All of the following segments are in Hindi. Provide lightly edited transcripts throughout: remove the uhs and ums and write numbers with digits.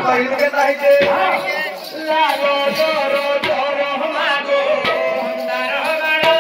कहिल के ताइके लागो जोरो जोरो मागो अंदर बड़ा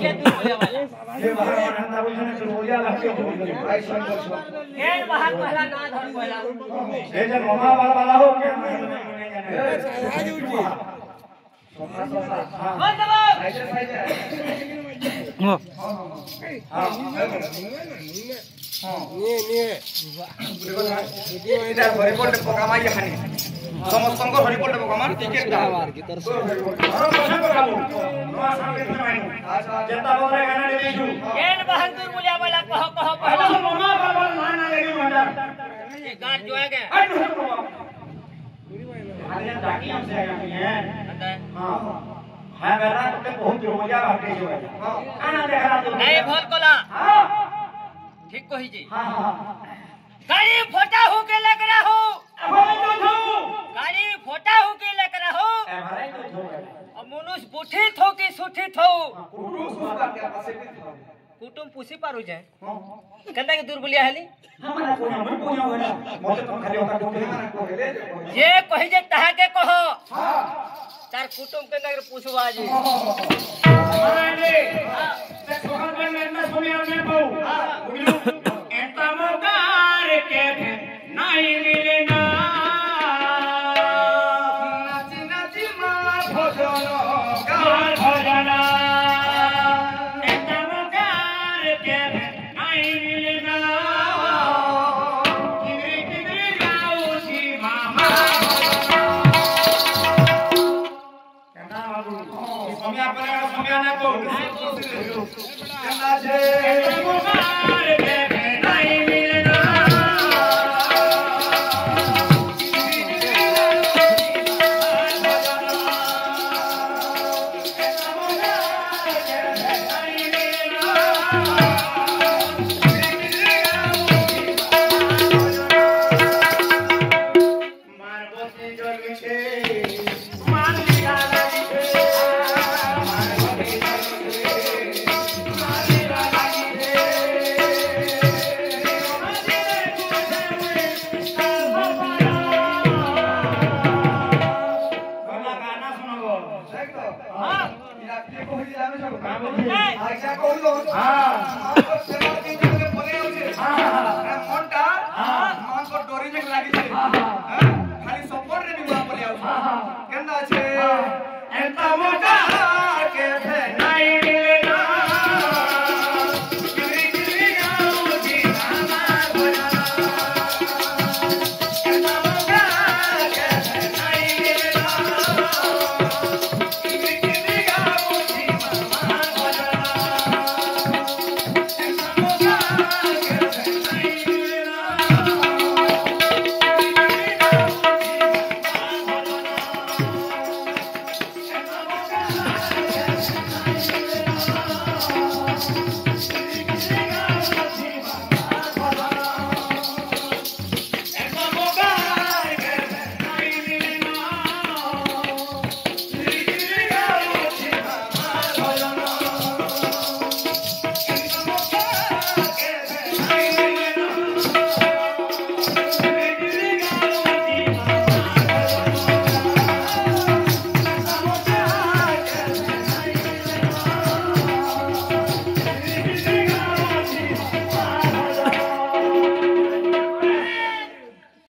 ये बाहर ठंडा बोलने से बोलिया लाके आई सुन कर सुन ये बाहर पहला ना धर पहला ये जब मामा वाला हो के बंद दबा ऐसे ऐसे हां এটা হরিপোর্ট পকামাই এখানে সমস্ত হরিপোর্ট পকামা টিকেট দাও গিটার जनता बोल रहे गाना ले लीजू ये बहादुर बोलिया वाला कहो कहो पहला मामा बाबा माना लेगी मंडा ये गांठ जो है के अरे जाकी हमसे है हां है मेरा तो बहुत हो गया बाकी जो है आना देखा तो नहीं भोल कोला हां ठीक कही जी हां हां गाड़ी फोटा हो के लग रहा हो भाई तो थू गाड़ी फोटा हो के लग रहा हो भाई तो थू और मनुष्य बुठित हो के सुठित हो कुटुंब सुनता क्या पासे भी कुटुंब पूसी पार हो जाए कंदा के दूर बोलिया हली हमारा कोई हम कोई हो ना मोटे तो खाली होता कोई हमारा कोई ले ये कही जे तहा के कहो हां तार कुटुंब के नगर पूछवा जी अरे ते सोहन बन में सुनिया में बहु बुझलू एता मोकार के नहीं मिलना नाची नाची मां भजन गान भजना एता मोकार के नहीं मिलना किदरी किदरी गाऊ जी मामा कहना बाबू समय अपने समय ने को कहना छे मोकार के नहीं मिलना हां